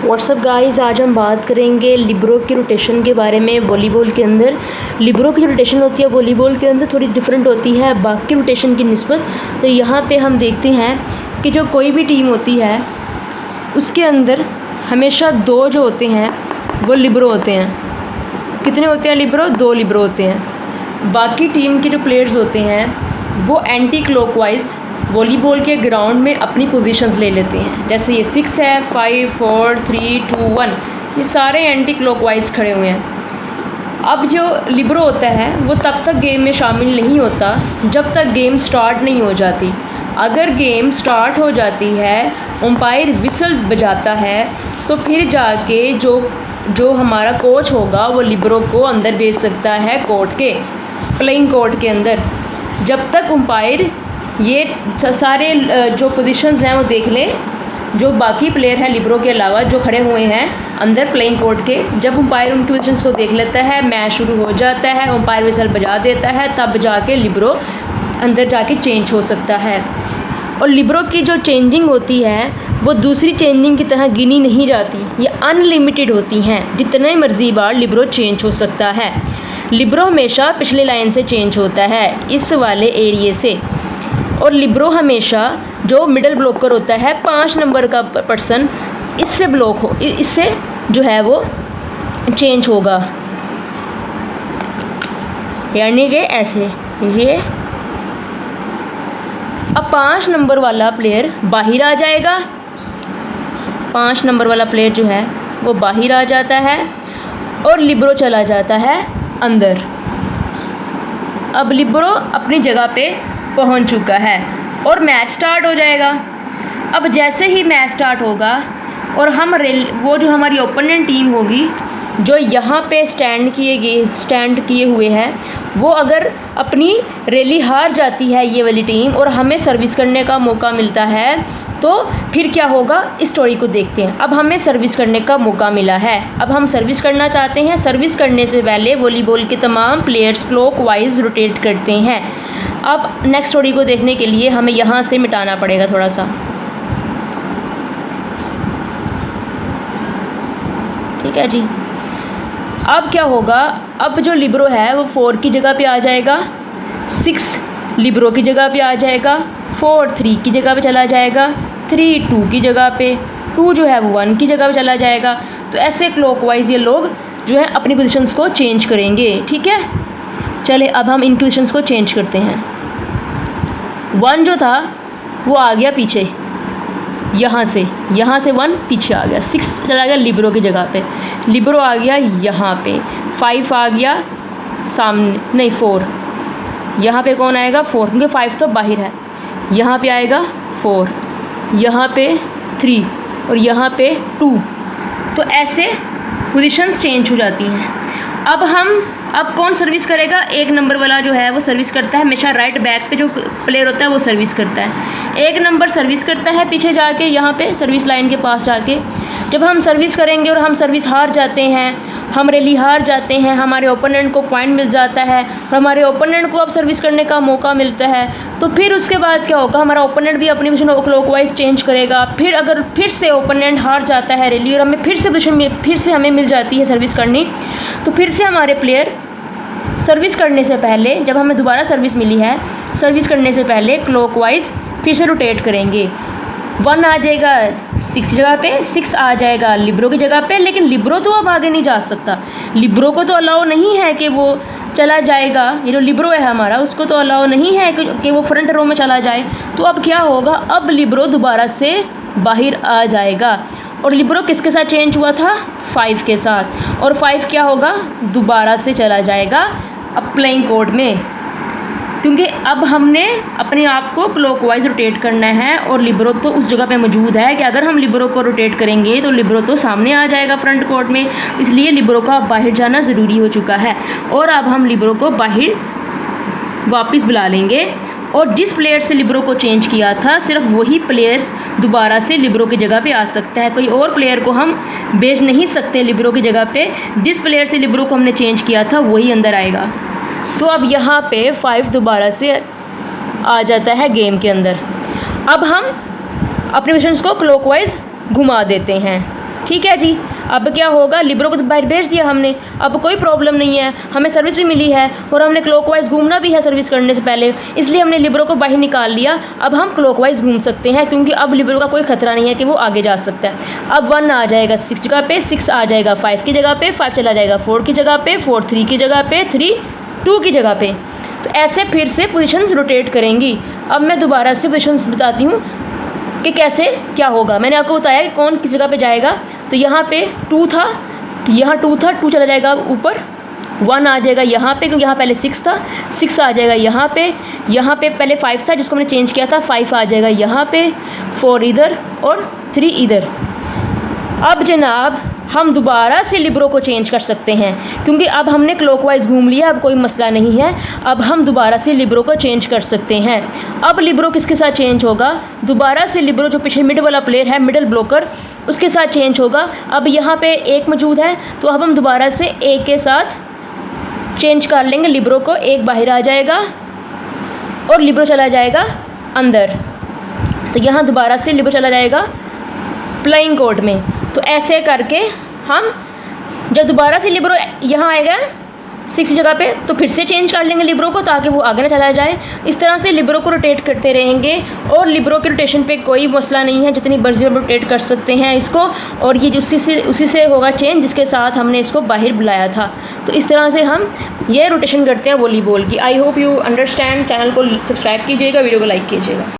WhatsApp guys, आज हम बात करेंगे लिब्रो की रोटेशन के बारे में। वॉलीबॉल के अंदर लिब्रो की जो रोटेशन होती है वॉलीबॉल के अंदर थोड़ी डिफरेंट होती है बाकी रोटेशन की निस्बत। तो यहाँ पे हम देखते हैं कि जो कोई भी टीम होती है उसके अंदर हमेशा दो जो होते हैं वो लिब्रो होते हैं। कितने होते हैं लिब्रो? 2 लिब्रो होते हैं। बाकी टीम के जो प्लेयर्स होते हैं वो एंटी क्लॉकवाइज वॉलीबॉल के ग्राउंड में अपनी पोजीशंस ले लेते हैं। जैसे ये 6 है, 5 4 3 2 1, ये सारे एंटी क्लॉकवाइज खड़े हुए हैं। अब जो लिब्रो होता है वो तब तक गेम में शामिल नहीं होता जब तक गेम स्टार्ट नहीं हो जाती। अगर गेम स्टार्ट हो जाती है, अंपायर विसल बजाता है, तो फिर जाके जो हमारा कोच होगा वो लिब्रो को अंदर भेज सकता है कोर्ट के, प्लेइंग कोर्ट के अंदर। जब तक अंपायर ये सारे जो पोजीशंस हैं वो देख ले, जो बाकी प्लेयर हैं लिब्रो के अलावा जो खड़े हुए हैं अंदर प्लेइंग कोर्ट के, जब अंपायर उनकी पोजीशंस को देख लेता है, मैच शुरू हो जाता है, अंपायर विसल बजा देता है, तब जाके लिब्रो अंदर जाके चेंज हो सकता है। और लिब्रो की जो चेंजिंग होती है वो दूसरी चेंजिंग की तरह गिनी नहीं जाती, ये अनलिमिटेड होती हैं। जितने मर्जी बार लिब्रो चेंज हो सकता है। लिब्रो हमेशा पिछले लाइन से चेंज होता है, इस वाले एरिए से। और लिब्रो हमेशा जो मिडल ब्लॉकर होता है 5 नंबर का पर्सन, इससे जो है वो चेंज होगा, यानी कि ऐसे ये। अब 5 नंबर वाला प्लेयर बाहर आ जाएगा, 5 नंबर वाला प्लेयर जो है वो बाहर आ जाता है और लिब्रो चला जाता है अंदर। अब लिब्रो अपनी जगह पे पहुंच चुका है और मैच स्टार्ट हो जाएगा। अब जैसे ही मैच स्टार्ट होगा और वो जो हमारी ओपोनेंट टीम होगी जो यहाँ पे स्टैंड किए हुए हैं, वो अगर अपनी रैली हार जाती है ये वाली टीम और हमें सर्विस करने का मौका मिलता है, तो फिर क्या होगा इस स्टोरी को देखते हैं। अब हमें सर्विस करने का मौका मिला है, अब हम सर्विस करना चाहते हैं। सर्विस करने से पहले वॉलीबॉल के तमाम प्लेयर्स क्लॉकवाइज रोटेट करते हैं। अब नेक्स्ट स्टोरी को देखने के लिए हमें यहाँ से मिटाना पड़ेगा थोड़ा सा, ठीक है जी। अब क्या होगा, अब जो लिब्रो है वो 4 की जगह पे आ जाएगा, 6 लिब्रो की जगह पे आ जाएगा, 4 3 की जगह पे चला जाएगा, 3 2 की जगह पे, 2 जो है वो 1 की जगह पे चला जाएगा। तो ऐसे क्लॉकवाइज ये लोग जो है अपनी पोजीशंस को चेंज करेंगे, ठीक है। चले अब हम इन पोजीशंस को चेंज करते हैं। 1 जो था वो आ गया पीछे, यहाँ से 1 पीछे आ गया, 6 चला गया लिब्रो की जगह पे, लिब्रो आ गया यहाँ पे, 5 आ गया सामने, नहीं 4, यहाँ पे कौन आएगा 4, क्योंकि 5 तो बाहर है। यहाँ पे आएगा 4, यहाँ पे 3 और यहाँ पे 2। तो ऐसे पोजीशंस चेंज हो जाती हैं। अब कौन सर्विस करेगा? 1 नंबर वाला जो है वो सर्विस करता है, हमेशा राइट बैक पे जो प्लेयर होता है वो सर्विस करता है। 1 नंबर सर्विस करता है पीछे जाके, यहाँ पे सर्विस लाइन के पास जाके। जब हम सर्विस करेंगे और हम सर्विस हार जाते हैं, हम रैली हार जाते हैं, हमारे ओपोनेंट को पॉइंट मिल जाता है और हमारे ओपोनेंट को अब सर्विस करने का मौका मिलता है, तो फिर उसके बाद क्या होगा, हमारा ओपोनेंट भी अपनी पोजीशन क्लॉकवाइज चेंज करेगा। फिर अगर फिर से ओपोनेंट हार जाता है रैली और हमें फिर से हमें मिल जाती है सर्विस करनी, तो फिर से हमारे प्लेयर सर्विस करने से पहले, जब हमें दोबारा सर्विस मिली है, सर्विस करने से पहले क्लॉकवाइज फिर से रोटेट करेंगे। 1 आ जाएगा 6 जगह पे, 6 आ जाएगा लिब्रो की जगह पे, लेकिन लिब्रो तो अब आगे नहीं जा सकता। लिब्रो को तो अलाउ नहीं है कि वो चला जाएगा, ये जो लिब्रो है हमारा उसको तो अलाउ नहीं है कि वो फ्रंट रो में चला जाए। तो अब क्या होगा, अब लिब्रो दोबारा से बाहर आ जाएगा। और लिब्रो किसके साथ चेंज हुआ था? 5 के साथ। और 5 क्या होगा, दोबारा से चला जाएगा अब प्लेइंग कोर्ट में, क्योंकि अब हमने अपने आप को क्लॉकवाइज रोटेट करना है और लिब्रो तो उस जगह पे मौजूद है कि अगर हम लिब्रो को रोटेट करेंगे तो लिब्रो तो सामने आ जाएगा फ्रंट कोर्ट में। इसलिए लिब्रो का बाहर जाना ज़रूरी हो चुका है और अब हम लिब्रो को बाहर वापस बुला लेंगे। और जिस प्लेयर से लिब्रो को चेंज किया था सिर्फ वही प्लेयर्स दोबारा से लिब्रो की जगह पे आ सकता है, कोई और प्लेयर को हम भेज नहीं सकते लिब्रो की जगह पे। जिस प्लेयर से लिब्रो को हमने चेंज किया था वही अंदर आएगा। तो अब यहाँ पे 5 दोबारा से आ जाता है गेम के अंदर। अब हम अपने पोजीशंस को क्लॉकवाइज घुमा देते हैं, ठीक है जी। अब क्या होगा, लिबरो को तो बाहर भेज दिया हमने, अब कोई प्रॉब्लम नहीं है, हमें सर्विस भी मिली है और हमने क्लॉकवाइज घूमना भी है सर्विस करने से पहले, इसलिए हमने लिबरो को बाहर निकाल लिया। अब हम क्लॉकवाइज घूम सकते हैं क्योंकि अब लिबरो का कोई खतरा नहीं है कि वो आगे जा सकता है। अब 1 आ जाएगा 6 जगह पे, 6 आ जाएगा 5 की जगह पे, 5 चला जाएगा 4 की जगह पे, 4 3 की जगह पे, 3 2 की जगह पे। तो ऐसे फिर से पोजीशंस रोटेट करेंगी। अब मैं दोबारा से पोजीशंस बताती हूँ कि कैसे क्या होगा। मैंने आपको बताया कि कौन किस जगह पे जाएगा। तो यहाँ पे 2 था, यहाँ 2 था, 2 चला जाएगा ऊपर, 1 आ जाएगा यहाँ पे क्योंकि यहाँ पहले 6 था, 6 आ जाएगा यहाँ पे पहले 5 था जिसको मैंने चेंज किया था, 5 आ जाएगा यहाँ पे, 4 इधर और 3 इधर। अब जनाब हम दोबारा से लिबरो को चेंज कर सकते हैं क्योंकि अब हमने क्लॉकवाइज घूम लिया, अब कोई मसला नहीं है। अब हम दोबारा से लिबरो को चेंज कर सकते हैं। अब लिबरो किसके साथ चेंज होगा, दोबारा से लिबरो जो पीछे मिड वाला प्लेयर है, मिडल ब्लॉकर, उसके साथ चेंज होगा। अब यहाँ पे 1 मौजूद है तो अब हम दोबारा से 1 के साथ चेंज कर लेंगे लिबरो को, 1 बाहर आ जाएगा और लिबरो चला जाएगा अंदर। तो यहाँ दोबारा से लिबरो चला जाएगा प्लेइंग कोर्ट में। तो ऐसे करके हम जब दोबारा से लिबरो यहाँ आएगा 6 जगह पे तो फिर से चेंज कर लेंगे लिबरो को ताकि वो आगे ना चला जाए। इस तरह से लिबरो को रोटेट करते रहेंगे और लिबरो के रोटेशन पे कोई मसला नहीं है, जितनी मर्जी हम रोटेट कर सकते हैं इसको। और ये उसी से होगा चेंज जिसके साथ हमने इसको बाहर बुलाया था। तो इस तरह से हम ये रोटेशन करते हैं वॉलीबॉल की। I hope you understand. Channel को सब्सक्राइब कीजिएगा, वीडियो को लाइक कीजिएगा।